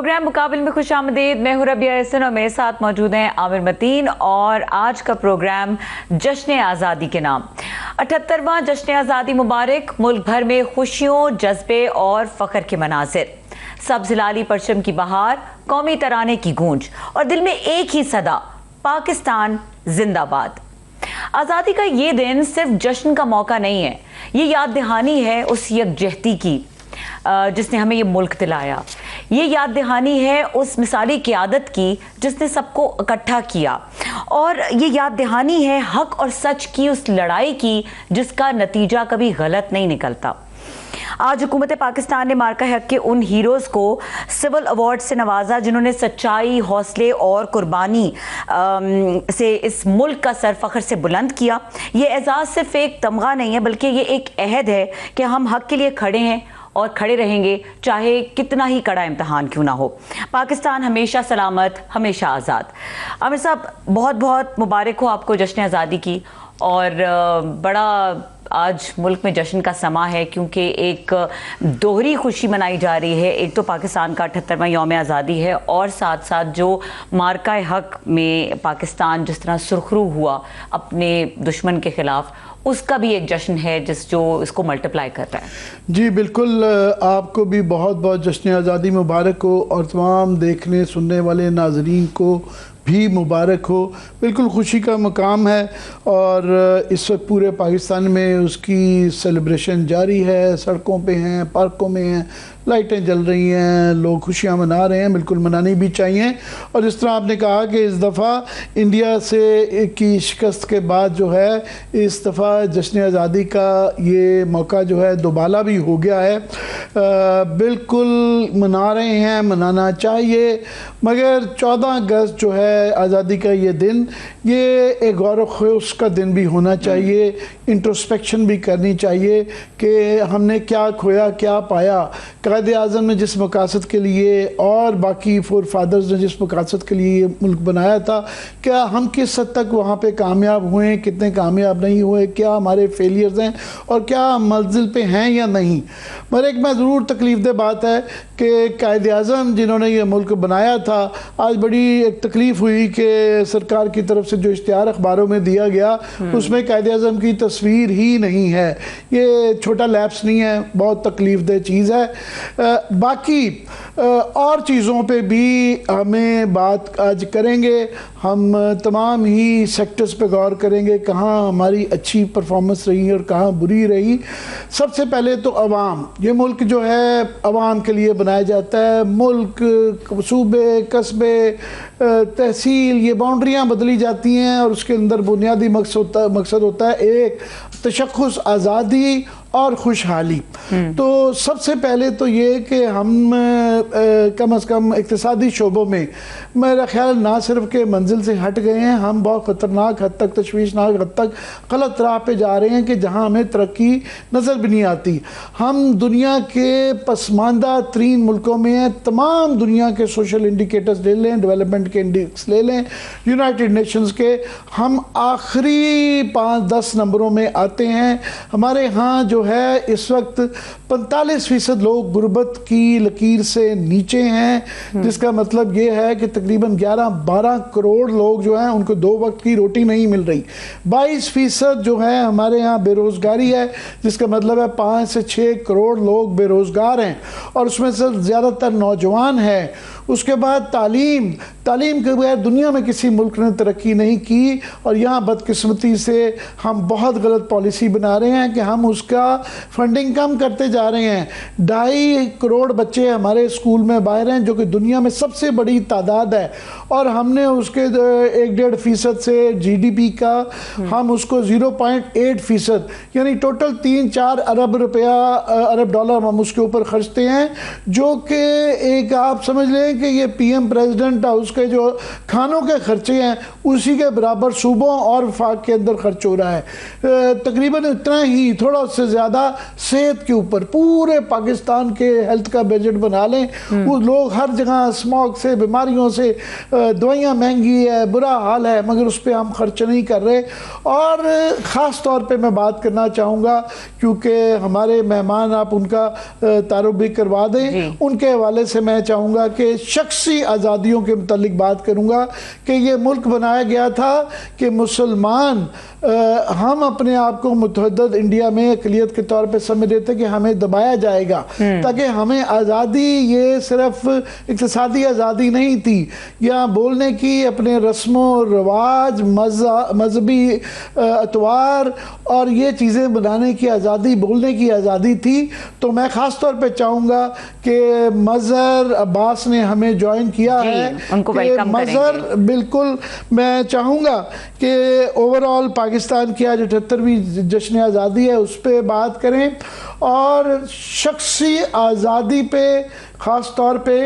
Programme मुकाबिल में खुश आमदीद। मैं हूं रबिया एहसन और मेरे साथ मौजूद हैं आमिर मतीन। और आज का प्रोग्राम जश्न आज़ादी के नाम। 78वां जश्न आज़ादी मुबारक। मुल्क भर में खुशियों, जज्बे और फ़ख्र के मनाजिर। सब्ज़ लाली परचम की बहार, कौमी तराने की गूंज और दिल में एक ही सदा, पाकिस्तान जिंदाबाद। आज़ादी का ये दिन सिर्फ जश्न का मौका नहीं है, ये याद दहानी है उस यकजहती की जिसने हमें ये मुल्क दिलाया। ये याद दहानी है उस मिसाली क़यादत की जिसने सबको इकट्ठा किया। और ये याद दहानी है हक और सच की उस लड़ाई की जिसका नतीजा कभी गलत नहीं निकलता। आज हुकूमत पाकिस्तान ने मार्का हक के उन हीरोज़ को सिविल अवार्ड से नवाजा जिन्होंने सच्चाई, हौसले और कुर्बानी से इस मुल्क का सर फ़ख्र से बुलंद किया। ये एजाज़ सिर्फ एक तमगा नहीं है बल्कि ये एक अहद है कि हम हक के लिए खड़े हैं और खड़े रहेंगे, चाहे कितना ही कड़ा इम्तहान क्यों ना हो। पाकिस्तान हमेशा सलामत, हमेशा आज़ाद। आमिर साहब, बहुत बहुत मुबारक हो आपको जश्न आज़ादी की। और बड़ा आज मुल्क में जश्न का समा है क्योंकि एक दोहरी खुशी मनाई जा रही है। एक तो पाकिस्तान का 78वां यौम आज़ादी है और साथ साथ जो मार्का हक में पाकिस्तान जिस तरह सुरखरू हुआ अपने दुश्मन के ख़िलाफ़, उसका भी एक जश्न है जो इसको मल्टीप्लाई कर रहा है। जी बिल्कुल, आपको भी बहुत बहुत जश्न आज़ादी मुबारक हो और तमाम देखने सुनने वाले नाजरीन को भी मुबारक हो। बिल्कुल खुशी का मकाम है और इस वक्त पूरे पाकिस्तान में उसकी सेलिब्रेशन जारी है। सड़कों पे हैं, पार्कों में हैं, लाइटें जल रही हैं, लोग खुशियां मना रहे हैं। बिल्कुल मनानी भी चाहिए। और जिस तरह आपने कहा कि इस दफ़ा इंडिया से की शिकस्त के बाद जो है इस दफ़ा जश्न आज़ादी का ये मौका जो है दोबाला भी हो गया है। बिल्कुल मना रहे हैं, मनाना चाहिए। मगर 14 अगस्त जो है आज़ादी का ये दिन, ये एक गौर ख़ुश का दिन भी होना चाहिए। इंट्रोस्पेक्शन भी करनी चाहिए कि हमने क्या खोया, क्या पाया। कायदे आज़म ने जिस मकासद के लिए और बाकी फोर फादर्स ने जिस मकासद के लिए ये मुल्क बनाया था, क्या हम किस हद तक वहाँ पे कामयाब हुए, कितने कामयाब नहीं हुए, क्या हमारे फेलियर्स हैं और क्या हम मंजिल पे हैं या नहीं। मगर एक मैं ज़रूर तकलीफ़ दे बात है कि कायदे आज़म जिन्होंने ये मुल्क बनाया था, आज बड़ी एक तकलीफ़ हुई कि सरकार की तरफ से जो इश्तिहार अखबारों में दिया गया उसमें कायदे आज़म की तस्वीर ही नहीं है। ये छोटा लैप्स नहीं है, बहुत तकलीफ़ दे चीज़ है। बाकी और चीज़ों पे भी हमें बात आज करेंगे। हम तमाम ही सेक्टर्स पे गौर करेंगे, कहाँ हमारी अच्छी परफॉर्मेंस रही और कहाँ बुरी रही। सबसे पहले तो अवाम, ये मुल्क जो है अवाम के लिए बनाया जाता है। मुल्क, सूबे, कस्बे, तहसील, ये बाउंड्रियाँ बदली जाती हैं और उसके अंदर बुनियादी मकसद होता है एक तशख़्ख़ुस, आज़ादी और खुशहाली। तो सबसे पहले तो ये कि हम कम अज़ कम इक़्तिसादी शोबों में मेरा ख्याल ना सिर्फ के मंजिल से हट गए हैं, हम बहुत ख़तरनाक हद तक, तशवीशनाक हद तक गलत राह पे जा रहे हैं कि जहाँ हमें तरक्की नज़र भी नहीं आती। हम दुनिया के पसमानदा तरीन मुल्कों में हैं। तमाम दुनिया के सोशल इंडिकेटर्स ले लें, डेवलपमेंट के इंडेक्स ले लें, यूनाइटेड नेशंस के, हम आखिरी 5-10 नंबरों में आते हैं। हमारे यहाँ जो है इस वक्त 45% लोग गुर्बत की लकीर से नीचे हैं, जिसका मतलब ये है कि तकरीबन 11-12 करोड़ लोग जो हैं उनको 2 वक्त की रोटी नहीं मिल रही। 22% जो है हमारे यहाँ बेरोज़गारी है, जिसका मतलब है 5 से 6 करोड़ लोग बेरोज़गार हैं और उसमें से ज़्यादातर नौजवान हैं। उसके बाद तालीम के बगैर दुनिया में किसी मुल्क ने तरक्की नहीं की और यहाँ बदकिस्मती से हम बहुत गलत पॉलिसी बना रहे हैं कि हम उसका फंडिंग कम करते जा रहे हैं। 2.5 करोड़ बच्चे हमारे स्कूल में बाहर हैं, जो कि दुनिया में सबसे बड़ी तादाद है, और हमने उसके 1-1.5% से जीडीपी का हम उसको 0.8% यानी टोटल 3-4 अरब डॉलर हम उसके ऊपर खर्चते हैं, जो कि एक आप समझ लें कि ये पीएम प्रेसिडेंट हाउस के जो खानों के खर्चे हैं उसी के बराबर सूबों और वफाक के अंदर खर्च हो रहा है। तकरीबन इतना ही, थोड़ा उससे ज़्यादा सेहत के ऊपर, पूरे पाकिस्तान के हेल्थ का बजट बना लें। वो लोग हर जगह स्मोक से, बीमारियों से, दवाइयाँ महंगी है, बुरा हाल है, मगर उस पर हम खर्च नहीं कर रहे। और ख़ास तौर पे मैं बात करना चाहूँगा, क्योंकि हमारे मेहमान, आप उनका तारुफ भी करवा दें, उनके हवाले से मैं चाहूँगा कि शख्सी आज़ादियों के मुतालिक बात करूँगा कि ये मुल्क बनाया गया था कि मुसलमान, हम अपने आप को मुतहद्दद इंडिया में अक़लियत के तौर पे समझ रहे थे कि हमें दबाया जाएगा, ताकि हमें आज़ादी, ये सिर्फ इक़्तिसादी आज़ादी नहीं थी, या बोलने की, अपने रस्मों रवाज, मजहबी अतवार और ये चीज़ें बनाने की आज़ादी, बोलने की आज़ादी थी। तो मैं ख़ास तौर पे चाहूँगा कि मज़हर अब्बास ने हमें ज्वाइन किया है, उनको कि मज़हर, बिल्कुल मैं चाहूँगा कि ओवरऑल पाकिस्तान की आज 78वीं जश्न आज़ादी है, उस पर बात करें, और शख्सी आज़ादी पे ख़ास तौर पे।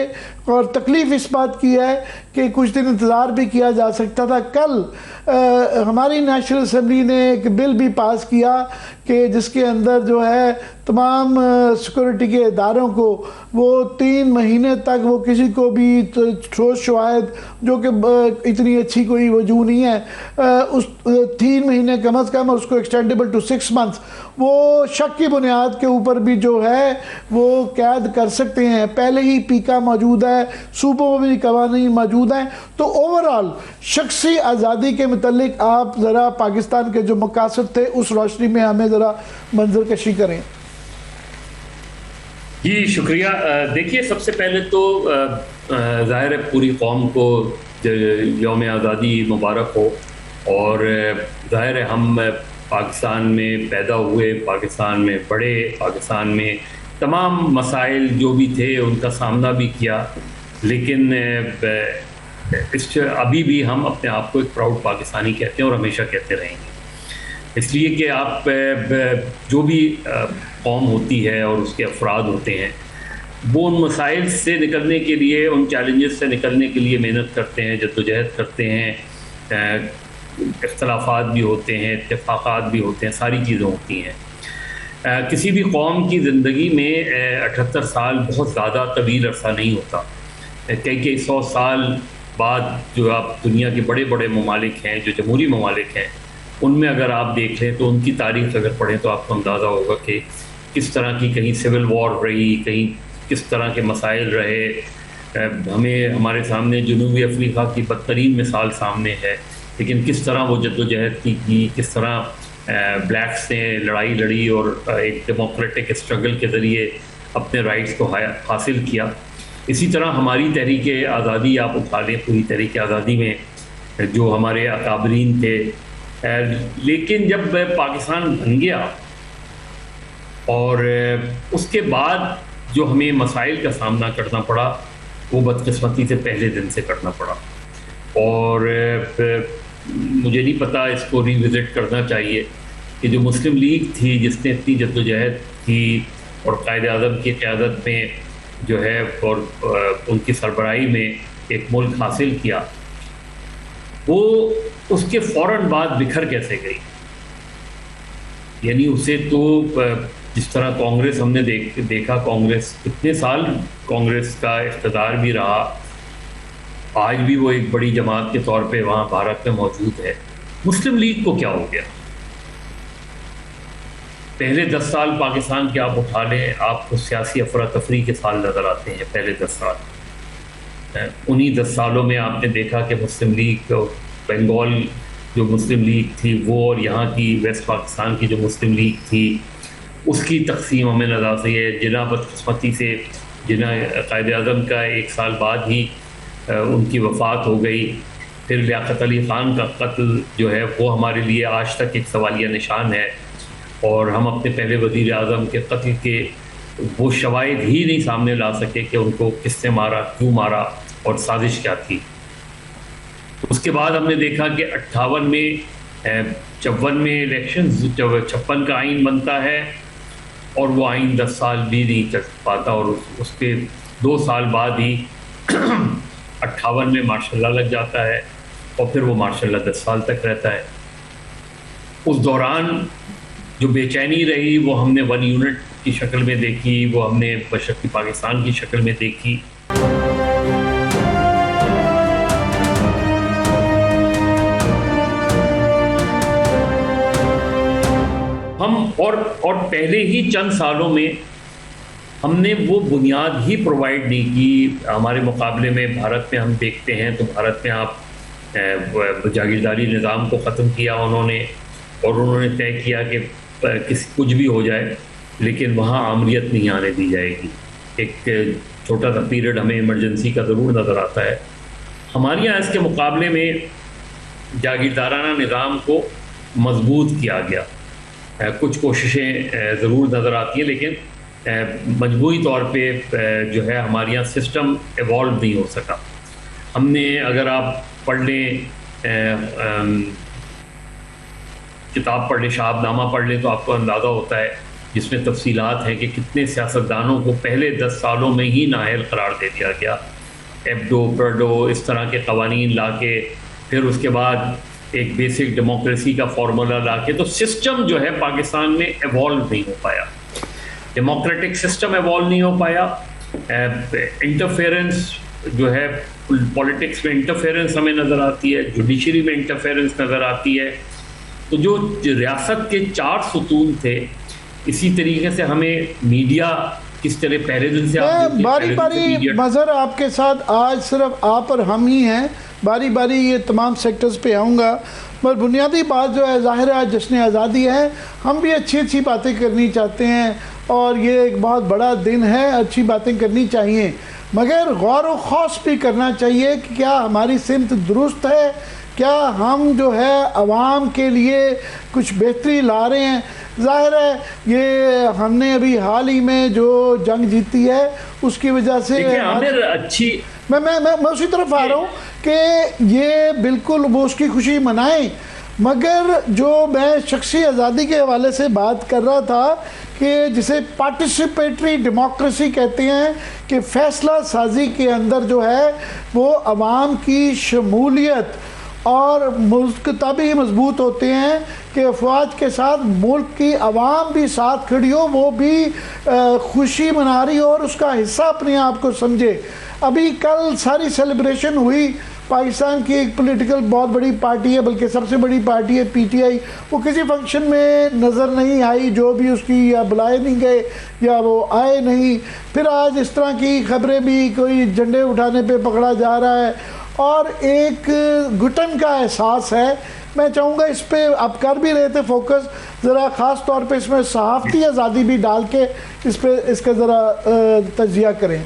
और तकलीफ़ इस बात की है कि कुछ दिन इंतज़ार भी किया जा सकता था। कल हमारी नेशनल असम्बली ने एक बिल भी पास किया कि जिसके अंदर जो है तमाम सिक्योरिटी के इदारों को वो 3 महीने तक वो किसी को भी ठोस शवाहिद, जो कि इतनी अच्छी कोई वजह नहीं है, उस 3 महीने कम अज़ कम, और उसको एक्सटेंडेबल टू 6 मंथ्स, वो शक की बुनियाद के ऊपर भी जो है वो कैद कर सकते हैं। पहले ही पीका मौजूद है, सूबों में भी कवानीन मौजूद हैं। तो ओवरऑल शख्सी आज़ादी के मुतालिक आप ज़रा पाकिस्तान के जो मकासद थे उस रोशनी में हमें ज़रा मंजर कशी करें। जी शुक्रिया। देखिए, सबसे पहले तो ज़ाहिर है पूरी कौम को यौम आज़ादी मुबारक हो, और ज़ाहिर है हम पाकिस्तान में पैदा हुए, पाकिस्तान में बड़े, पाकिस्तान में तमाम मसाइल जो भी थे उनका सामना भी किया, लेकिन अभी भी हम अपने आप को एक प्राउड पाकिस्तानी कहते हैं और हमेशा कहते रहेंगे। इसलिए कि आप जो भी कौम होती है और उसके अफराद होते हैं, वो उन मसाइल से निकलने के लिए, उन चैलेंजेस से निकलने के लिए मेहनत करते हैं, जद्दोजहद करते हैं, इख्तलाफात भी होते हैं, इत्तेफाक़ात भी होते हैं, सारी चीज़ें होती हैं। किसी भी कौम की ज़िंदगी में 78 साल बहुत ज़्यादा तवील अरसा नहीं होता। कई 100 साल बाद जो आप दुनिया के बड़े बड़े ममालिक हैं, जो जमहूरी ममालिक हैं, उनमें अगर आप देख लें तो उनकी तारीख़ अगर पढ़ें तो आपको अंदाज़ा होगा कि किस तरह की कहीं सिविल वॉर रही, कहीं किस तरह के मसाइल रहे। हमें हमारे सामने जनूबी अफ्रीका की बदतरीन मिसाल सामने है, लेकिन किस तरह वो जद्दोजहद की, किस तरह ब्लैक्स ने लड़ाई लड़ी और एक डेमोक्रेटिक स्ट्रगल के ज़रिए अपने राइट्स को हासिल किया। इसी तरह हमारी तहरीक आज़ादी आप उठा लें, पूरी तहरीक आज़ादी में जो हमारे अकाबरीन थे, लेकिन जब पाकिस्तान बन गया और उसके बाद जो हमें मसाइल का सामना करना पड़ा, वो बदकिस्मती से पहले दिन से करना पड़ा। और मुझे नहीं पता, इसको रिविज़िट करना चाहिए कि जो मुस्लिम लीग थी, जिसने इतनी जद्दोजहद की और कायद आज़म की क़यादत में जो है और उनकी सरबराही में एक मुल्क हासिल किया, वो उसके फ़ौरन बाद बिखर कैसे गई। यानी उसे तो जिस तरह कांग्रेस हमने देखा, कांग्रेस कितने साल कांग्रेस का इक़्तिदार भी रहा, आज भी वो एक बड़ी जमात के तौर पे वहाँ भारत में मौजूद है। मुस्लिम लीग को क्या हो गया? पहले 10 साल पाकिस्तान के आप उठा लें, आपको सियासी अफरा तफरी के साल नज़र आते हैं, पहले 10 साल। उन्हीं 10 सालों में आपने देखा कि मुस्लिम लीग, बंगाल जो मुस्लिम लीग थी वो, और यहाँ की वेस्ट पाकिस्तान की जो मुस्लिम लीग थी, उसकी तकसीम हमें नज़र आती है। जिन्ना बदकिस्मती से जिन्ना कायद आज़म का 1 साल बाद ही उनकी वफ़ात हो गई। फिर लियाकत अली ख़ान का कत्ल जो है वो हमारे लिए आज तक एक सवालिया निशान है, और हम अपने पहले वज़ीर आज़म के कत्ल के वो शवाहिद ही नहीं सामने ला सके कि उनको किसने मारा, क्यों मारा और साजिश क्या थी। उसके बाद हमने देखा कि 58 में 54 में इलेक्शन, जब 56 का आइन बनता है और वो आइन 10 साल भी नहीं चल पाता, और उसके 2 साल बाद ही 58 में मार्शल लॉ लग जाता है, और फिर वो मार्शल लॉ 10 साल तक रहता है। उस दौरान जो बेचैनी रही वो हमने 1 यूनिट की शक्ल में देखी, वो हमने मशरक़ी पाकिस्तान की शक्ल में देखी। हम और पहले ही चंद सालों में हमने वो बुनियाद ही प्रोवाइड नहीं की। हमारे मुकाबले में भारत में हम देखते हैं तो भारत में आप जागीरदारी निज़ाम को ख़त्म किया उन्होंने, और उन्होंने तय किया कि कुछ भी हो जाए लेकिन वहाँ आमरीत नहीं आने दी जाएगी। एक छोटा सा पीरियड हमें इमरजेंसी का ज़रूर नज़र आता है। हमारे यहाँ इसके मुकाबले में जागीरदाराना निज़ाम को मजबूत किया गया। कुछ कोशिशें ज़रूर नज़र आती हैं लेकिन मजबूरी तौर पे जो है हमारे यहाँ सिस्टम एवॉल्व नहीं हो सका। हमने, अगर आप पढ़ लें, किताब पढ़ लें, शहाबनामा पढ़ लें तो आपको अंदाज़ा होता है जिसमें तफसीलात हैं कि कितने सियासतदानों को पहले 10 सालों में ही नाअहल करार दे दिया गया। एब्डो पर्डो इस तरह के कवानीन ला के, फिर उसके बाद एक बेसिक डेमोक्रेसी का फार्मूला ला के, तो सिस्टम जो है पाकिस्तान में एवॉल्व नहीं हो पाया। डेमोक्रेटिक सिस्टम एवॉल्व नहीं हो पाया। इंटरफेरेंस जो है पॉलिटिक्स में इंटरफेरेंस हमें नज़र आती है, जुडिशरी में इंटरफेरेंस नज़र आती है। तो जो रियासत के 4 सुतून थे, इसी तरीके से हमें मीडिया किस तरह पहले दिन से बारी बारी मज़हर आपके साथ आज सिर्फ आप और हम ही हैं, बारी बारी ये तमाम सेक्टर्स पे आऊँगा। पर बुनियादी बात जो है, ज़ाहिर है आज जश्न आज़ादी है, हम भी अच्छी अच्छी बातें करनी चाहते हैं और ये एक बहुत बड़ा दिन है, अच्छी बातें करनी चाहिए, मगर गौर व खौस भी करना चाहिए कि क्या हमारी सिमत दुरुस्त है, क्या हम जो है आवाम के लिए कुछ बेहतरी ला रहे हैं। ज़ाहिर है ये हमने अभी हाल ही में जो जंग जीती है उसकी वजह से अच्छी मैं उसी तरफ आ रहा हूँ कि ये बिल्कुल वो उसकी खुशी मनाएं, मगर जो मैं शख्सी आज़ादी के हवाले से बात कर रहा था कि जिसे पार्टिसिपेटरी डेमोक्रेसी कहते हैं, कि फ़ैसला साजी के अंदर जो है वो आवाम की शमूलियत और मुल्क तभी मजबूत होते हैं कि अफवाज के साथ मुल्क की आवाम भी साथ खड़ी हो, वो भी खुशी मना रही हो और उसका हिस्सा अपने आप को समझे। अभी कल सारी सेलिब्रेशन हुई, पाकिस्तान की एक पॉलिटिकल बहुत बड़ी पार्टी है, बल्कि सबसे बड़ी पार्टी है पीटीआई, वो किसी फंक्शन में नज़र नहीं आई, जो भी उसकी या बुलाए नहीं गए या वो आए नहीं। फिर आज इस तरह की खबरें भी, कोई झंडे उठाने पे पकड़ा जा रहा है और एक घुटन का एहसास है। मैं चाहूँगा इस पे आप कर भी रहे थे फोकस, ज़रा ख़ास तौर पे इसमें सहाफ़ती आज़ादी भी डाल के इस पे इसका ज़रा तजिया करें।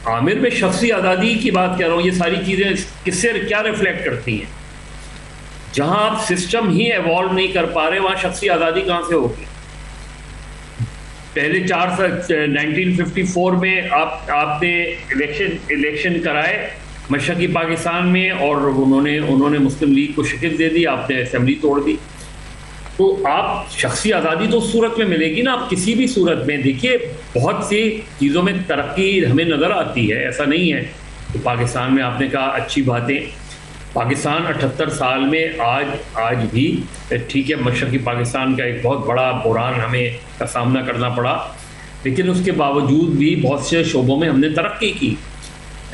आमिर, में शख्सी आज़ादी की बात कर रहा हूँ। ये सारी चीज़ें किससे क्या रिफ्लेक्ट करती हैं? जहाँ आप सिस्टम ही एवॉल्व नहीं कर पा रहे, वहाँ शख्सी आज़ादी कहाँ से होगी? पहले 1954 में आपने इलेक्शन कराए मशरक़ी पाकिस्तान में और उन्होंने मुस्लिम लीग को शिकस्त दे दी, आपने असेंबली तोड़ दी। तो आप शख्सी आज़ादी तो उस सूरत में मिलेगी ना, आप किसी भी सूरत में देखिए, बहुत सी चीज़ों में तरक्की हमें नज़र आती है, ऐसा नहीं है। तो पाकिस्तान में आपने कहा अच्छी बातें, पाकिस्तान 78 साल में आज भी ठीक है, मशरक़ी पाकिस्तान का एक बहुत बड़ा बुरान हमें का सामना करना पड़ा, लेकिन उसके बावजूद भी बहुत से शोबों में हमने तरक्की की।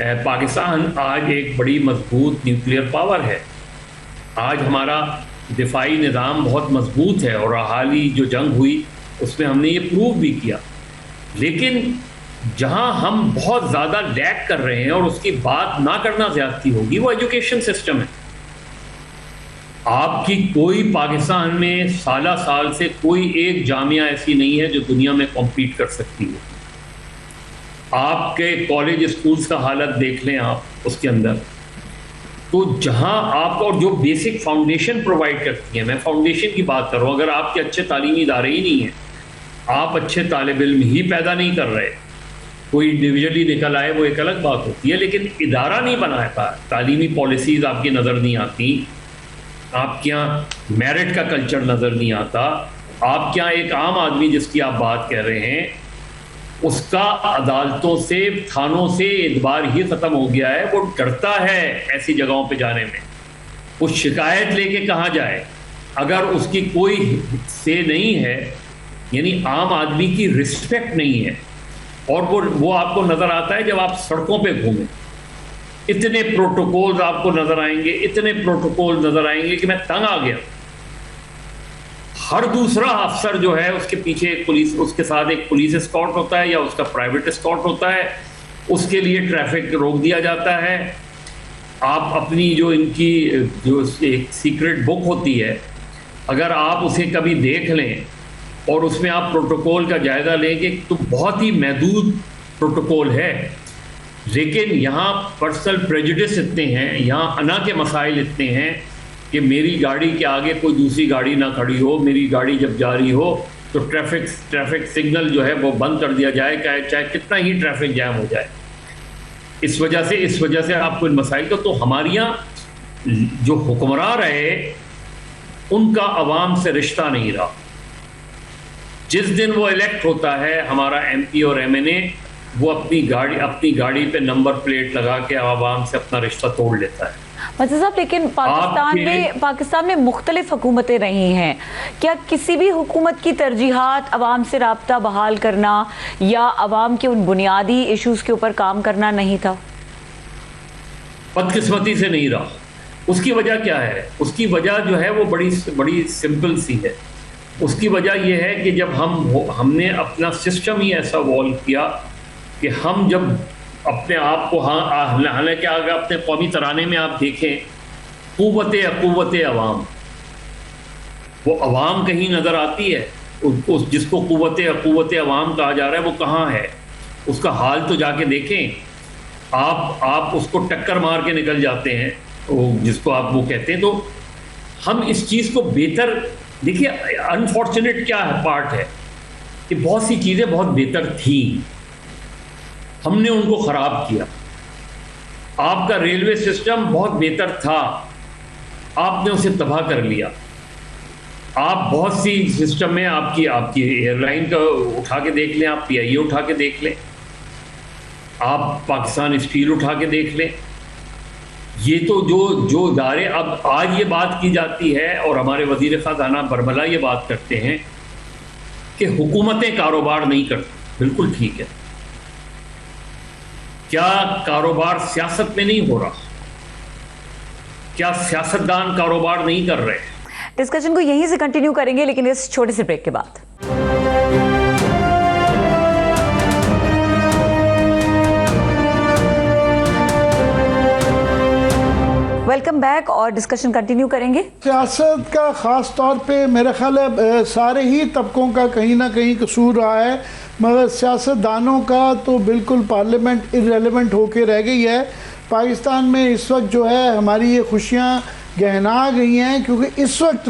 पाकिस्तान आज एक बड़ी मजबूत न्यूक्लियर पावर है। आज हमारा दिफाई निज़ाम बहुत मजबूत है और हाल ही जो जंग हुई उसमें हमने ये प्रूव भी किया। लेकिन जहां हम बहुत ज़्यादा लैग कर रहे हैं और उसकी बात ना करना ज़्यादती होगी, वो एजुकेशन सिस्टम है। आपकी कोई पाकिस्तान में साल से कोई एक जामिया ऐसी नहीं है जो दुनिया में कॉम्पीट कर सकती है। आपके कॉलेज स्कूल्स का हालत देख लें आप, उसके अंदर तो जहां आप और जो बेसिक फाउंडेशन प्रोवाइड करती है, मैं फाउंडेशन की बात कर रहा हूँ, अगर आपके अच्छे तालीमी इदारे ही नहीं हैं, आप अच्छे तालिब इल्म ही पैदा नहीं कर रहे, कोई इंडिविजुअली निकल आए वो एक अलग बात होती है, लेकिन इदारा नहीं बनाया था, तालीमी पॉलिसीज़ आपकी नज़र नहीं आती, आपके यहाँ मेरिट का कल्चर नज़र नहीं आता, आपके यहाँ एक आम आदमी जिसकी आप बात कह रहे हैं उसका अदालतों से, थानों से एतबार ही ख़त्म हो गया है। वो डरता है ऐसी जगहों पे जाने में, वो शिकायत लेके कहाँ जाए। अगर उसकी कोई से नहीं है, यानी आम आदमी की रिस्पेक्ट नहीं है, और वो आपको नज़र आता है जब आप सड़कों पे घूमें। इतने प्रोटोकॉल्स आपको नज़र आएंगे, इतने प्रोटोकॉल नज़र आएंगे कि मैं तंग आ गया। हर दूसरा अफसर जो है उसके पीछे एक पुलिस, उसके साथ एक पुलिस एस्कॉर्ट होता है या उसका प्राइवेट एस्कॉर्ट होता है, उसके लिए ट्रैफिक रोक दिया जाता है। आप अपनी जो इनकी जो एक सीक्रेट बुक होती है, अगर आप उसे कभी देख लें और उसमें आप प्रोटोकॉल का जायज़ा लेंगे तो बहुत ही महदूद प्रोटोकॉल है। लेकिन यहाँ पर्सनल प्रेजुडिस इतने हैं, यहाँ अना के मसाइल इतने हैं कि मेरी गाड़ी के आगे कोई दूसरी गाड़ी ना खड़ी हो, मेरी गाड़ी जब जा रही हो तो ट्रैफिक सिग्नल जो है वो बंद कर दिया जाए, चाहे कितना ही ट्रैफिक जैम हो जाए। इस वजह से आपको इन मसाइल का, तो हमारे यहाँ जो हुक्मरान रहे उनका अवाम से रिश्ता नहीं रहा। जिस दिन वो इलेक्ट होता है हमारा MP और MNA, वो अपनी गाड़ी पे नंबर प्लेट लगा के आवाम से अपना रिश्ता तोड़ लेता है। मजीद साहब, लेकिन पाकिस्तान में मुख्तलिफ हुकूमतें रही हैं, क्या किसी भी हुकूमत की तरजीहात अवाम से राब्ता बहाल करना या अवाम के उन बुनियादी इशूज़ के ऊपर काम करना नहीं था? बदकिस्मती से नहीं रहा। उसकी वजह क्या है? उसकी वजह जो है वो बड़ी सिंपल सी है। उसकी वजह यह है कि जब हमने अपना सिस्टम ही ऐसा वॉल्व किया कि हम जब अपने आप को, हालांकि अगर अपने कौमी तराने में आप देखें, कुव्वत अवाम, वो अवाम कहीं नज़र आती है? उस जिसको कुव्वत अवाम कहा जा रहा है वो कहाँ है? उसका हाल तो जाके देखें। आप उसको टक्कर मार के निकल जाते हैं, जिसको आप वो कहते हैं। तो हम इस चीज़ को बेहतर देखिए, अनफॉर्चुनेट क्या है पार्ट है कि बहुत सी चीज़ें बहुत बेहतर थी, हमने उनको ख़राब किया। आपका रेलवे सिस्टम बहुत बेहतर था, आपने उसे तबाह कर लिया। आप बहुत सी सिस्टम में आपकी एयरलाइन का उठा के देख लें, आप PIA उठा के देख लें, आप पाकिस्तान स्टील उठा के देख लें। ये तो जो इदारे, अब आज ये बात की जाती है और हमारे वज़ीर ख़ज़ाना बरमला ये बात करते हैं कि हुकूमतें कारोबार नहीं करती। बिल्कुल ठीक है, क्या कारोबार सियासत में नहीं हो रहा? क्या सियासतदान कारोबार नहीं कर रहे? डिस्कशन को यहीं से कंटिन्यू करेंगे, लेकिन इस छोटे से ब्रेक के बाद। वेलकम बैक और डिस्कशन कंटिन्यू करेंगे। सियासत का ख़ास तौर पे मेरा ख्याल है सारे ही तबकों का कहीं ना कहीं कसूर रहा है, मगर सियासतदानों का तो बिल्कुल पार्लियामेंट इररेलेवेंट होके रह गई है। पाकिस्तान में इस वक्त जो है हमारी ये खुशियाँ गहना गई हैं, क्योंकि इस वक्त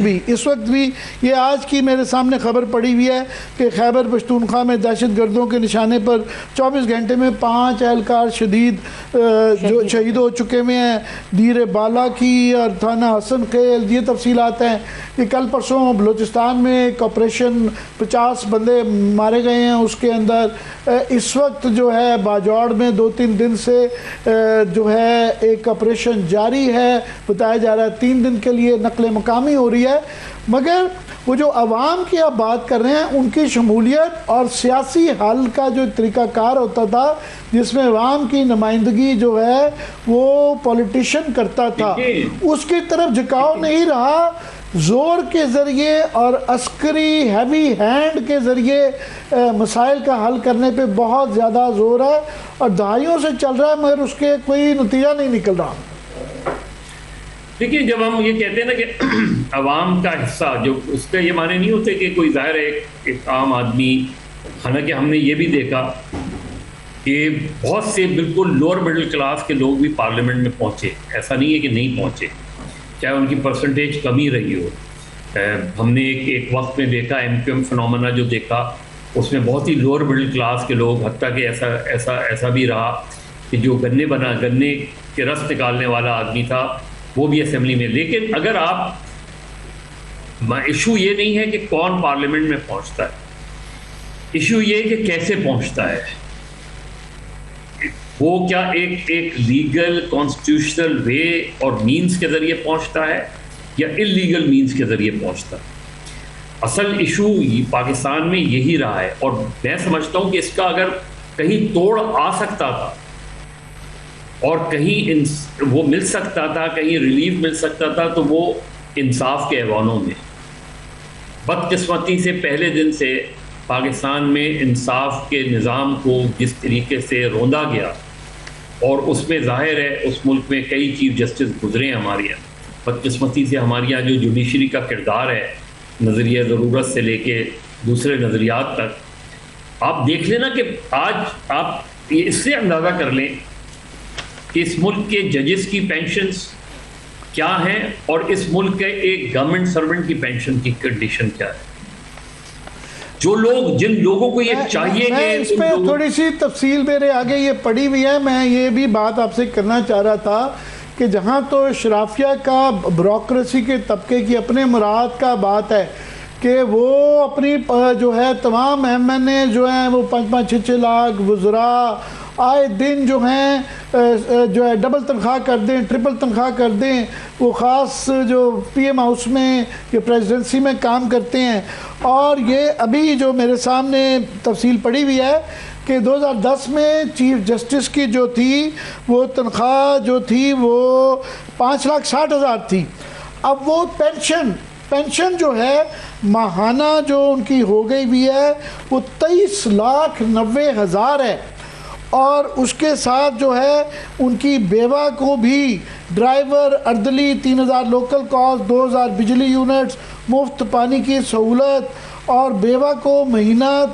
भी ये आज की मेरे सामने खबर पड़ी हुई है कि खैबर पख्तूनख्वा में दहशतगर्दों के निशाने पर 24 घंटे में 5 एहलकार शदीद जो शहीद हो चुके हुए हैं। दीर बाला की और थाना हसन खेल, ये तफसीलात हैं कि कल परसों बलूचिस्तान में एक ऑपरेशन 50 बंदे मारे गए हैं। उसके अंदर इस वक्त जो है बाजौड़ में 2-3 दिन से जो है एक ऑपरेशन जारी है, बताया जा रहा है 3 दिन के लिए नकल मकामी हो रही है। मगर वो जो अवाम की आप बात कर रहे हैं, उनकी शमूलियत और सियासी हल का जो तरीक़ाकार होता था, जिसमें अवाम की नुमाइंदगी जो है वो पॉलिटिशियन करता था, उसकी तरफ झुकाव नहीं रहा। ज़ोर के ज़रिए और अस्करी हैवी हैंड के ज़रिए मसाइल का हल करने पे बहुत ज़्यादा ज़ोर है और दहाइयों से चल रहा है, मगर उसके कोई नतीजा नहीं निकल रहा। देखिए, जब हम ये कहते हैं ना कि अवाम का हिस्सा, जो उसका ये माने नहीं होते कि कोई ज़ाहिर है एक आम आदमी, हालांकि हमने ये भी देखा कि बहुत से बिल्कुल लोअर मिडिल क्लास के लोग भी पार्लियामेंट में पहुँचे, ऐसा नहीं है कि नहीं पहुँचे, चाहे उनकी परसेंटेज कमी रही हो। हमने एक वक्त में देखा MQM फिनोमेना जो देखा, उसमें बहुत ही लोअर मिडिल क्लास के लोग, हत्ता कि ऐसा भी रहा कि जो गन्ने के रस निकालने वाला आदमी था वो भी असेंबली में। लेकिन अगर आप, इशू ये नहीं है कि कौन पार्लियामेंट में पहुंचता है, इशू ये है कि कैसे पहुंचता है। वो क्या एक लीगल कॉन्स्टिट्यूशनल वे और मींस के ज़रिए पहुंचता है, या इलीगल मीन्स के ज़रिए पहुंचता। असल इशू पाकिस्तान में यही रहा है, और मैं समझता हूं कि इसका अगर कहीं तोड़ आ सकता था और कहीं वो मिल सकता था, कहीं रिलीफ मिल सकता था, तो वो इंसाफ के ऐवानों में। बदकिस्मती से पहले दिन से पाकिस्तान में इंसाफ के निज़ाम को जिस तरीके से रौंदा गया, और उसमें ज़ाहिर है उस मुल्क में कई चीफ जस्टिस गुजरे हैं हमारे यहाँ। बदकिस्मती से हमारे यहाँ जो जुडिशरी का किरदार है, नज़रिया ज़रूरत से लेके दूसरे नज़रियात तक, आप देख लेना कि आज आप ये इससे अंदाज़ा कर लें कि इस मुल्क के जजेस की पेंशन्स क्या हैं और इस मुल्क के एक गवर्नमेंट सर्वेंट की पेंशन की कंडीशन क्या है। जो लोग, जिन लोगों को ये चाहिए मैं इस पे थोड़ी सी तफसील मेरे आगे ये पड़ी हुई है। मैं ये भी बात आपसे करना चाह रहा था कि जहाँ तो शराफिया का ब्यूरोक्रेसी के तबके की अपने मुराद का बात है कि वो अपनी जो है तमाम MNA जो हैं वो 5-5, 6-6 लाख वज़रा आए दिन जो हैं जो है डबल तनख्वाह कर दें, ट्रिपल तनख्वाह कर दें, वो ख़ास जो PM हाउस में या प्रेसिडेंसी में काम करते हैं। और ये अभी जो मेरे सामने तफसील पड़ी हुई है कि 2010 में चीफ जस्टिस की जो थी वो तनख्वाह जो थी वो 5,60,000 थी। अब वो पेंशन जो है माहाना जो उनकी हो गई हुई है वो 23,90,000 है। और उसके साथ जो है उनकी बेवा को भी ड्राइवर, अर्दली, 3,000 लोकल कॉस्ट, 2,000 बिजली यूनिट्स, मुफ्त पानी की सहूलत, और बेवा को महीना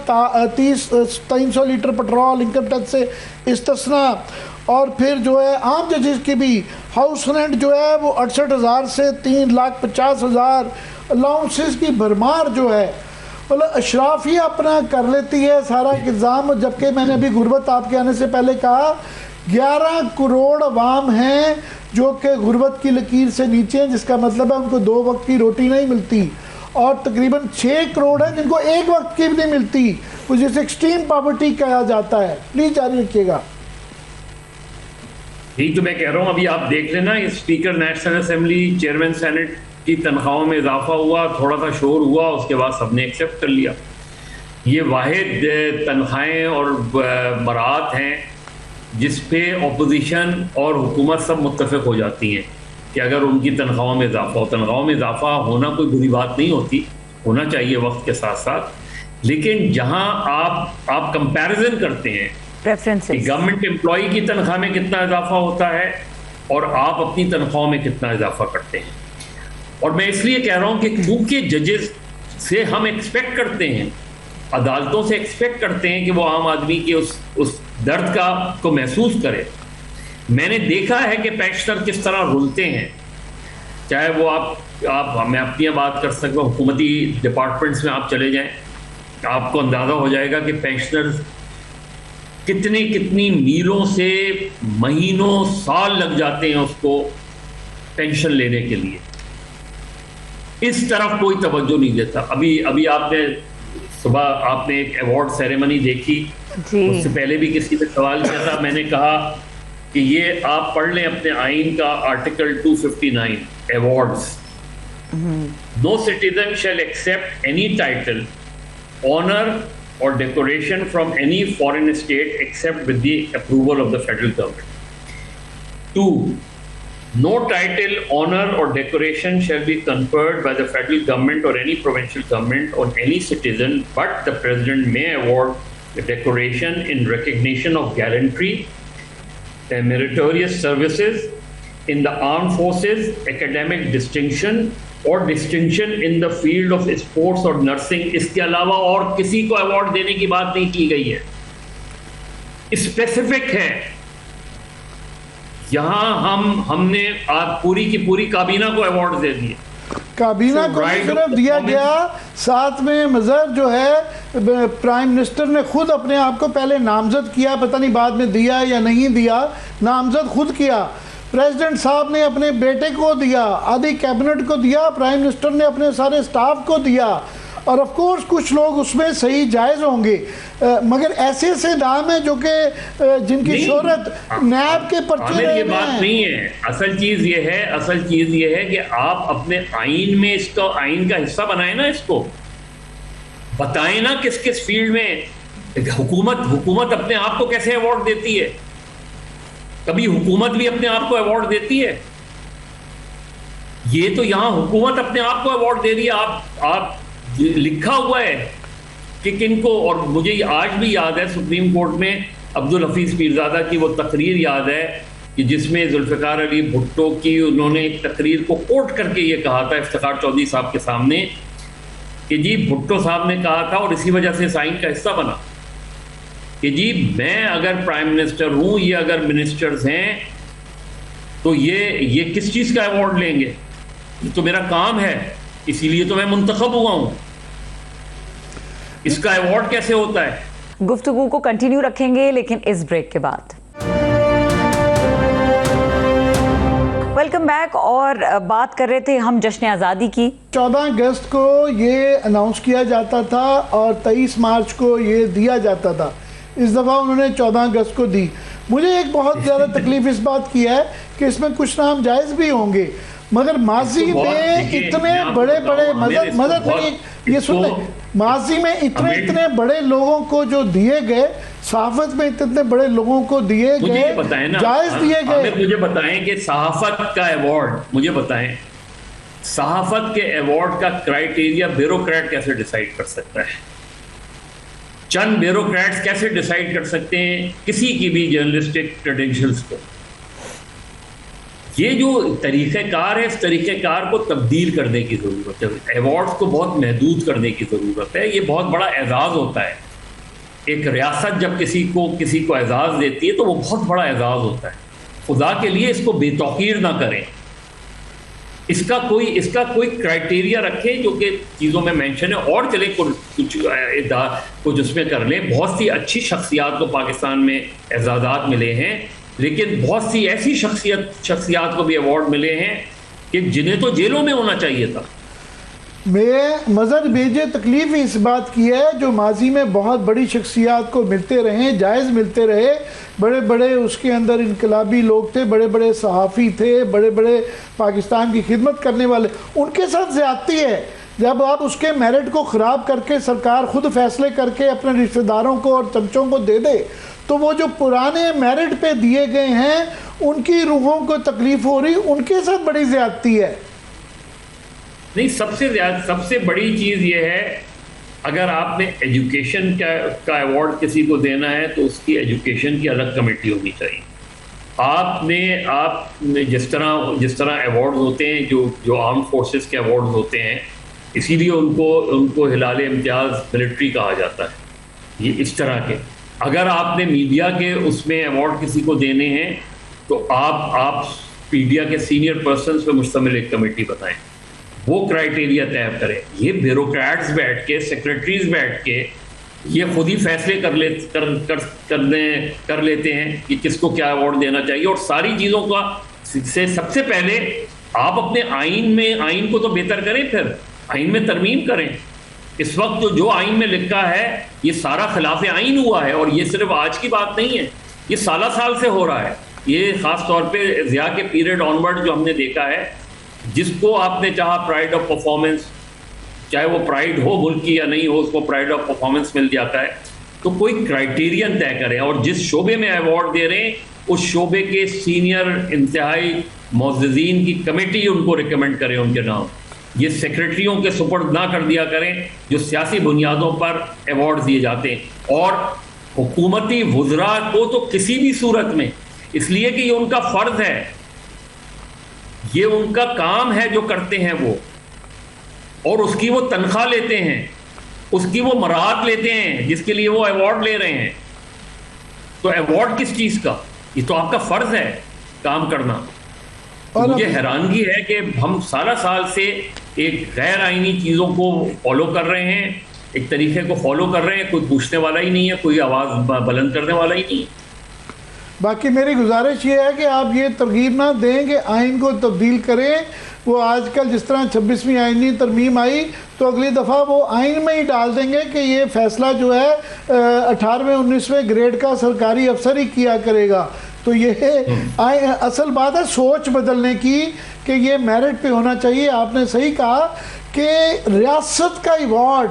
300 लीटर पेट्रोल इनकम टैक्स से इस्तिस्ना। और फिर जो है आम जजेस की भी हाउस रेंट जो है वो 68,000 से 3,50,000, अलाउंसेस की भरमार जो है, मतलब अशराफ ही अपना कर लेती है सारा इंतज़ाम। जबकि मैंने अभी गुर्बत आपके आने से पहले कहा 11 करोड़ अवाम हैं जो कि गुर्बत की लकीर से नीचे हैं, जिसका मतलब है उनको 2 वक्त की रोटी नहीं मिलती, और तकरीबन 6 करोड़ हैं जिनको 1 वक्त की भी नहीं मिलती, जिसे एक्सट्रीम पॉवर्टी कहा जाता है। प्लीज़ जारी रखिएगा। यही तो मैं कह रहा हूँ, अभी आप देख लेना, speaker national assembly, chairman senate की तनख्वाहों में इजाफा हुआ, थोड़ा सा शोर हुआ, उसके बाद सबने एक्सेप्ट कर लिया। ये वाहिद तनख्वाहें और बरात हैं जिस पे अपोजिशन और हुकूमत सब मुत्तफिक हो जाती हैं कि अगर उनकी तनख्वाहों में इजाफा हो। तनख्वाहों में इजाफा होना कोई बुरी बात नहीं होती, होना चाहिए वक्त के साथ साथ, लेकिन जहां आप कंपैरिजन करते हैं कि गवर्नमेंट एम्प्लॉई की तनख्वाह में कितना इजाफा होता है और आप अपनी तनख्वाहों में कितना इजाफा करते हैं। और मैं इसलिए कह रहा हूं कि क्योंकि जजेस से हम एक्सपेक्ट करते हैं, अदालतों से एक्सपेक्ट करते हैं कि वो आम आदमी के उस दर्द को महसूस करे। मैंने देखा है कि पेंशनर किस तरह रुलते हैं, चाहे वो आप मैं अपनी बात कर सकता हूँ, हुकूमती डिपार्टमेंट्स में आप चले जाएं, आपको अंदाज़ा हो जाएगा कि पेंशनर कितनी मीलों से महीनों साल लग जाते हैं उसको पेंशन लेने के लिए। इस तरफ कोई तवज्जो नहीं देता। अभी आपने सुबह एक अवार्ड सेरेमनी देखी, उससे पहले भी किसी ने सवाल किया था, मैंने कहा कि ये आप पढ़ लें अपने आइन का article 259 awards. No citizen shall accept any title, honour or decoration from any foreign state except with the approval of the federal government. 2. No title, honor or decoration shall be conferred by the federal government or any provincial government on any citizen, but the president may award the decoration in recognition of gallantry, meritorious services in the armed forces, academic distinction और distinction in the field of sports और nursing. इसके अलावा और किसी को award देने की बात नहीं की गई है, स्पेसिफिक है। यहां हमने आज पूरी की पूरी काबीना को अवार्ड दे दिए। काबीना को सिर्फ दिया गया, साथ में मजहर जो है प्राइम मिनिस्टर ने खुद अपने आप को पहले नामजद किया, पता नहीं बाद में दिया या नहीं दिया, नामजद खुद किया। प्रेसिडेंट साहब ने अपने बेटे को दिया, आधी कैबिनेट को दिया, प्राइम मिनिस्टर ने अपने सारे स्टाफ को दिया। और ऑफ कोर्स कुछ लोग उसमें सही जायज़ होंगे, मगर ऐसे ऐसे नाम हैं जो कि जिनकी शोहरत नैब के पर्चे ये बात नहीं है। असल चीज़ ये है कि आप अपने आइन में इसका आइन का हिस्सा बनाए ना, इसको बताएं ना किस किस फील्ड में हुकूमत अपने आप को कैसे अवार्ड देती है। कभी हुकूमत भी अपने आप को अवार्ड देती है? ये तो यहां हुकूमत अपने आप को अवार्ड दे रही है। आप लिखा हुआ है कि किनको, और मुझे आज भी याद है सुप्रीम कोर्ट में अब्दुल हफीज पीरजादा की वो तकरीर याद है कि जिसमें जुल्फ़िकार अली भुट्टो की उन्होंने एक तकरीर को कोट करके ये कहा था इफ्तिखार चौधरी साहब के सामने कि जी भुट्टो साहब ने कहा था, और इसी वजह से इस आइन का हिस्सा बना, कि जी मैं अगर प्राइम मिनिस्टर हूं, ये अगर मिनिस्टर्स हैं, तो ये किस चीज़ का अवार्ड लेंगे? ये तो मेरा काम है, इसीलिए तो मैं मुंतखब हुआ हूं। इसका अवार्ड कैसे होता है? गुफ्तगू को कंटिन्यू रखेंगे लेकिन इस ब्रेक के बाद। Welcome back. और बात कर रहे थे हम जश्न आज़ादी की। 14 अगस्त को ये अनाउंस किया जाता था और 23 मार्च को ये दिया जाता था। इस दफ़ा उन्होंने 14 अगस्त को दी। मुझे एक बहुत ज़्यादा तकलीफ इस बात की है कि इसमें कुछ नाम जायज़ भी होंगे, मगर माजी में इतने बड़े बड़े मदद नहीं, ये सुन लें, माजी में इतने बड़े लोगों को जो दिए गए, सहाफत में इतने बड़े लोगों को दिए गए, जायज़ दिए गए। मुझे बताएं कि सहाफत का अवार्ड, मुझे बताएं सहाफत के अवार्ड का क्राइटेरिया ब्यूरोक्रेट कैसे डिसाइड कर सकता है? चंद ब्यूरोक्रेट्स कैसे डिसाइड कर सकते हैं किसी की भी जर्नलिस्टिक क्रेडेंशियल्स को? ये जो तरीक़ेकार है, इस तरीक़ेकार को तब्दील करने की ज़रूरत है। अवार्ड्स को बहुत महदूद करने की ज़रूरत है। ये बहुत बड़ा एजाज़ होता है। एक रियासत जब किसी को एजाज़ देती है तो वो बहुत बड़ा एजाज़ होता है। खुदा के लिए इसको बेतौकीर ना करें। इसका कोई क्राइटेरिया रखें जो कि चीज़ों में मेंशन है, और चले कुछ उसमें कर लें। बहुत सी अच्छी शख्सियात को पाकिस्तान में एजाज़ात मिले हैं, लेकिन बहुत सी ऐसी शख्सियात को भी अवार्ड मिले हैं कि जिन्हें तो जेलों में होना चाहिए था। मैं मज़र बेजे तकलीफ इस बात की है जो माजी में बहुत बड़ी शख्सियात को मिलते रहे, जायज़ मिलते रहे, बड़े बड़े उसके अंदर इनकलाबी लोग थे, बड़े बड़े सहाफ़ी थे, बड़े बड़े पाकिस्तान की खिदमत करने वाले, उनके साथ ज़्यादती है। जब आप उसके मेरिट को ख़राब करके सरकार खुद फैसले करके अपने रिश्तेदारों को और चमचों को दे दे, तो वो जो पुराने मेरिट पे दिए गए हैं उनकी रूहों को तकलीफ हो रही, उनके साथ बड़ी ज़्यादती है। नहीं, सबसे बड़ी चीज़ ये है, अगर आपने एजुकेशन का अवार्ड किसी को देना है तो उसकी एजुकेशन की अलग कमेटी होनी चाहिए। आपने जिस तरह अवार्ड होते हैं जो आर्म फोर्सेस के अवार्ड होते हैं, इसीलिए उनको हिलाल इम्तियाज़ मिलिट्री कहा जाता है। ये इस तरह के, अगर आपने मीडिया के उसमें अवार्ड किसी को देने हैं तो आप मीडिया के सीनियर पर्सन्स पे मुश्तमिल एक कमेटी बताएं, वो क्राइटेरिया तय करें। ये ब्यूरोक्रेट्स बैठ के, सेक्रेटरीज बैठ के ये खुद ही फैसले कर लेते हैं कि किसको क्या अवार्ड देना चाहिए। और सारी चीज़ों का से सबसे पहले आप अपने आइन को तो बेहतर करें, फिर आइन में तरमीम करें। इस वक्त जो आइन में लिखा है ये सारा खिलाफ आइन हुआ है, और ये सिर्फ आज की बात नहीं है, ये साल से हो रहा है। ये ख़ास तौर पे ज़िया के पीरियड ऑनवर्ड जो हमने देखा है, जिसको आपने चाहा प्राइड ऑफ परफॉर्मेंस, चाहे वो प्राइड हो मुल्क की या नहीं हो, उसको प्राइड ऑफ परफॉर्मेंस मिल जाता है। तो कोई क्राइटेरियन तय करें, और जिस शोबे में अवार्ड दे रहे हैं उस शोबे के सीनियर इंतहाई मुअज़्ज़िज़ीन की कमेटी उनको रिकमेंड करें उनके नाम। ये सेक्रेटरियों के सुपर्द ना कर दिया करें जो सियासी बुनियादों पर अवार्ड दिए जाते हैं। और हुकूमती वज़रा को तो किसी भी सूरत में, इसलिए कि ये उनका फ़र्ज़ है, ये उनका काम है जो करते हैं वो, और उसकी वो तनख्वाह लेते हैं, उसकी वो मराहत लेते हैं जिसके लिए वो अवार्ड ले रहे हैं। तो अवार्ड किस चीज़ का? ये तो आपका फ़र्ज़ है काम करना। और मुझे हैरानगी है कि हम साल से एक गैर आइनी चीज़ों को फॉलो कर रहे हैं, एक तरीके को फॉलो कर रहे हैं, कोई पूछने वाला ही नहीं है, कोई आवाज़ बुलंद करने वाला ही नहीं। बाकी मेरी गुजारिश ये है कि आप ये तरगीब ना दें कि आइन को तब्दील करें। वो आजकल जिस तरह 26वीं आइनी तरमीम आई तो अगली दफ़ा वो आइन में ही डाल देंगे कि ये फ़ैसला जो है 18वें 19वें ग्रेड का सरकारी अफसर ही किया करेगा। तो ये असल बात है सोच बदलने की कि ये मेरिट पे होना चाहिए। आपने सही कहा कि रियासत का अवार्ड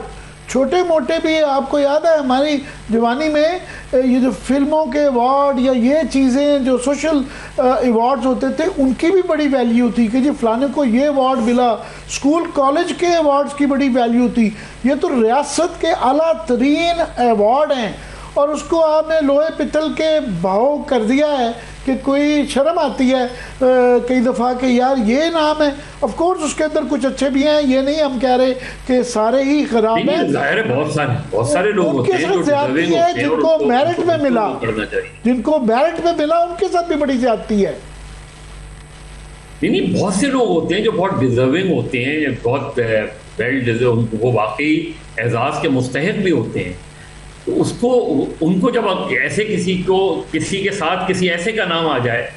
छोटे मोटे भी, आपको याद है हमारी जवानी में ये जो फिल्मों के अवार्ड या ये चीज़ें जो सोशल अवार्ड्स होते थे उनकी भी बड़ी वैल्यू थी कि जी फलाने को ये अवार्ड मिला। स्कूल कॉलेज के अवार्ड्स की बड़ी वैल्यू थी। ये तो रियासत के आला तरीन अवार्ड हैं और उसको आपने लोहे पित्तल के भाव कर दिया है कि कोई शर्म आती है कई दफ़ा कि यार ये नाम है। ऑफ कोर्स उसके अंदर कुछ अच्छे भी हैं, ये नहीं हम कह रहे कि सारे ही खराब हैं। जाहिर है बहुत सारे लोग होते हैं जो ज्यादती है जिनको मेरिट में मिला, जिनको मेरिट में मिला उनके साथ भी बड़ी ज्यादती है। नहीं, बहुत से लोग होते हैं जो बहुत डिजर्विंग होते हैं, बहुत वेल डिजर्व, वो वाकई एजाज के मुस्तहिक भी होते हैं। तो उसको उनको जब ऐसे किसी के साथ किसी ऐसे का नाम आ जाए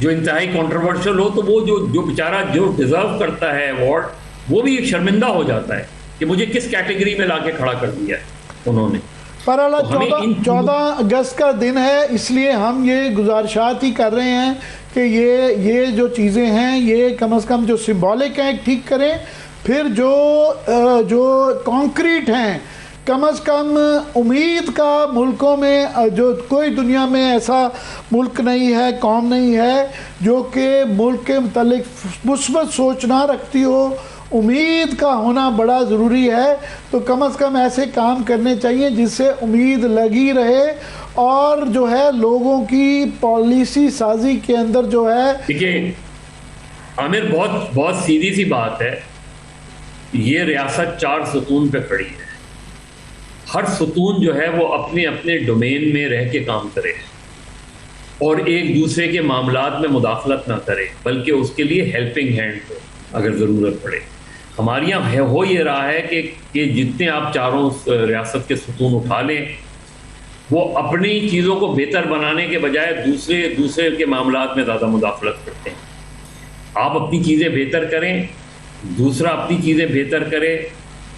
जो इंतहाई कंट्रोवर्शियल हो तो वो जो बेचारा जो डिजर्व करता है अवार्ड वो भी शर्मिंदा हो जाता है कि मुझे किस कैटेगरी में लाके खड़ा कर दिया है उन्होंने। पर 14 अगस्त का दिन है इसलिए हम ये गुजारिशात ही कर रहे हैं कि ये जो चीज़ें हैं ये कम से कम जो सिंबॉलिक हैं ठीक करें। फिर जो कॉन्क्रीट हैं कम से कम उम्मीद का मुल्कों में जो कोई दुनिया में ऐसा मुल्क नहीं है, कौम नहीं है जो कि मुल्क के मुतालिक मुस्बत सोच ना रखती हो। उम्मीद का होना बड़ा ज़रूरी है। तो कम से कम ऐसे काम करने चाहिए जिससे उम्मीद लगी रहे और जो है लोगों की पॉलिसी साजी के अंदर जो है। देखिए आमिर, बहुत सीधी सी बात है, ये रियासत 4 सुतून पे खड़ी है। हर सुतून जो है वो अपने अपने डोमेन में रह के काम करे और एक दूसरे के मामलात में मुदाखलत ना करे, बल्कि उसके लिए हेल्पिंग हैंड हो अगर ज़रूरत पड़े। हमारे यहाँ हो ये रहा है कि जितने आप चारों रियासत के सुतून उठा लें वो अपनी चीज़ों को बेहतर बनाने के बजाय दूसरे के मामलात में ज़्यादा मुदाखलत करते हैं। आप अपनी चीज़ें बेहतर करें, दूसरा अपनी चीज़ें बेहतर करे।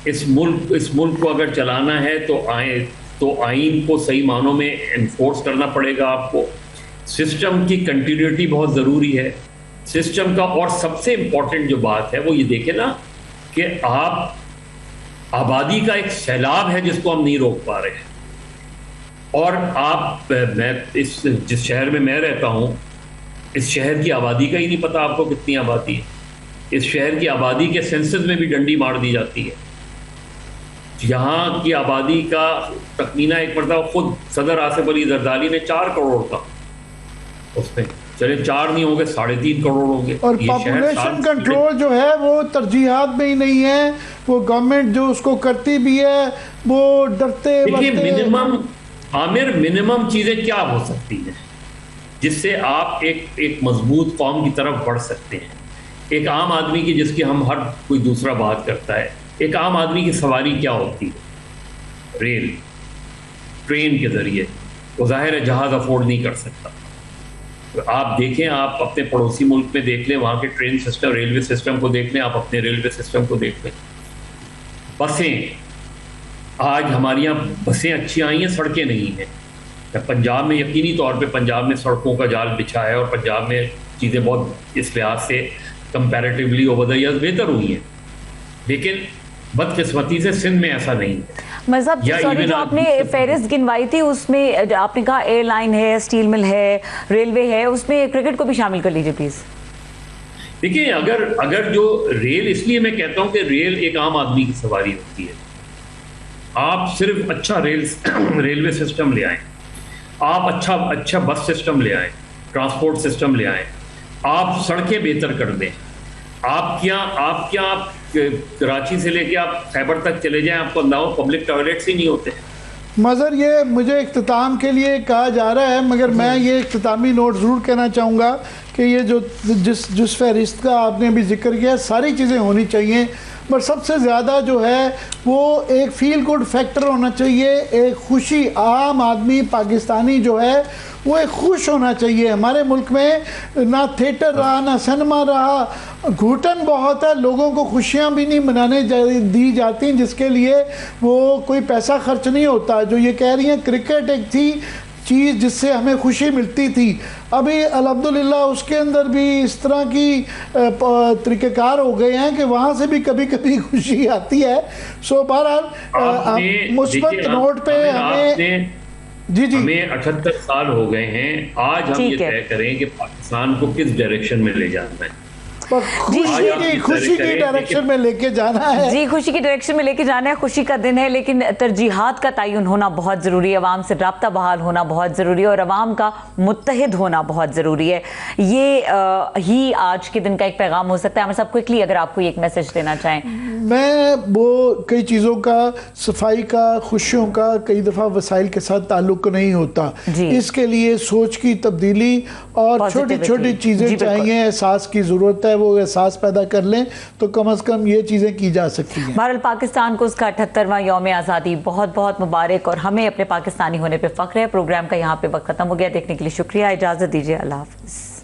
इस मुल्क को अगर चलाना है तो आइन को सही मानों में एनफोर्स करना पड़ेगा आपको। सिस्टम की कंटिन्यूटी बहुत ज़रूरी है सिस्टम का। और सबसे इम्पॉर्टेंट जो बात है वो ये देखें ना कि आप आबादी का एक सैलाब है जिसको हम नहीं रोक पा रहे हैं। और मैं जिस शहर में मैं रहता हूँ इस शहर की आबादी का ही नहीं पता आपको कितनी आबादी है। इस शहर की आबादी के सेंसस में भी डंडी मार दी जाती है। यहाँ की आबादी का तखमीना एक मरतबा खुद सदर आसिफ अली जरदारी ने 4 करोड़ का, उसमें चले 4 नहीं होंगे 3.5 करोड़ होंगे। और पॉपुलेशन कंट्रोल जो है वो तरजीहात में ही नहीं है। वो गवर्नमेंट जो उसको करती भी है वो डरते। मिनिमम चीज़ें क्या हो सकती हैं जिससे आप एक मजबूत कौम की तरफ बढ़ सकते हैं। एक आम आदमी की, जिसकी हम हर कोई दूसरा बात करता है, एक आम आदमी की सवारी क्या होती है? रेल, ट्रेन के ज़रिए। वो जाहिर है जहाज़ अफोर्ड नहीं कर सकता। तो आप देखें, आप अपने पड़ोसी मुल्क में देख लें, वहाँ के ट्रेन सिस्टम, रेलवे सिस्टम को देख लें, आप अपने रेलवे सिस्टम को देख लें। बसें, आज हमारे यहाँ बसें अच्छी आई हैं, सड़कें नहीं हैं। पंजाब में यकीनी तौर पे पंजाब में सड़कों का जाल बिछा है और पंजाब में चीज़ें बहुत इस लिहाज से कंपैरेटिवली ओवर द ईयर्स बेहतर हुई हैं, लेकिन बदकिस्मती से सिंध में ऐसा नहीं है। मज़हब जो आपने फहरिस्त गिनवाई थी उसमें आपने कहा एयरलाइन है, स्टील मिल है, रेलवे है, उसमें क्रिकेट को भी शामिल कर लीजिए प्लीज़। देखिए अगर जो रेल, इसलिए मैं कहता हूँ कि रेल एक आम आदमी की सवारी होती है। आप सिर्फ अच्छा रेलवे सिस्टम ले आएँ, आप अच्छा बस सिस्टम ले आएँ, ट्रांसपोर्ट सिस्टम ले आएँ, आप सड़कें बेहतर कर दें। आप कराची से लेके आप खैबर तक चले जाएं, आपको अंदाज़ा पब्लिक टॉयलेट्स ही नहीं होते। मज़र ये मुझे इख्तिताम के लिए कहा जा रहा है, मगर मैं ये इख्तितामी नोट ज़रूर कहना चाहूँगा कि ये जो जिस फहरिस्त का आपने अभी जिक्र किया, सारी चीज़ें होनी चाहिए। पर सबसे ज़्यादा जो है वो एक फील गुड फैक्टर होना चाहिए, एक खुशी। आम आदमी पाकिस्तानी जो है वो एक खुश होना चाहिए। हमारे मुल्क में ना थिएटर रहा ना सिनेमा रहा, घुटन बहुत है, लोगों को खुशियाँ भी नहीं मनाने दी जाती जिसके लिए वो कोई पैसा खर्च नहीं होता। जो ये कह रही हैं क्रिकेट एक थी चीज़ जिससे हमें खुशी मिलती थी, अभी अल्हम्दुलिल्लाह उसके अंदर भी इस तरह की तरीक़ेकार हो गए हैं कि वहाँ से भी कभी कभी खुशी आती है। सो बहरहाल मुस्बत नोट पे हमें जी हमें 78 साल हो गए हैं, आज हम ये तय करें कि पाकिस्तान को किस डायरेक्शन में ले जाना है। खुशी की डायरेक्शन में लेके जाना है। जी, खुशी की डायरेक्शन में लेके जाना है। खुशी का दिन है, लेकिन तरजीहात का तयन होना बहुत ज़रूरी है, अवाम से राब्ता बहाल होना बहुत ज़रूरी है और अवाम का मुत्तहिद होना बहुत ज़रूरी है। ये ही आज के दिन का एक पैगाम हो सकता है। हमें सब क्विकली अगर आपको एक मैसेज देना चाहें। मैं वो कई चीज़ों का, सफाई का, खुशियों का कई दफ़ा वसाइल के साथ ताल्लुक नहीं होता। इसके लिए सोच की तब्दीली और छोटी छोटी चीज़ें चाहिए, एहसास की ज़रूरत है। वो एहसास पैदा कर लें तो कम से कम ये चीज़ें की जा सकती हैं। बहरहाल पाकिस्तान को उसका 78वां यौम आज़ादी बहुत बहुत मुबारक और हमें अपने पाकिस्तानी होने पे फ़ख्र है। प्रोग्राम का यहाँ पे वक्त ख़त्म हो गया। देखने के लिए शुक्रिया, इजाज़त दीजिए, अल्लाह हाफ़िज़।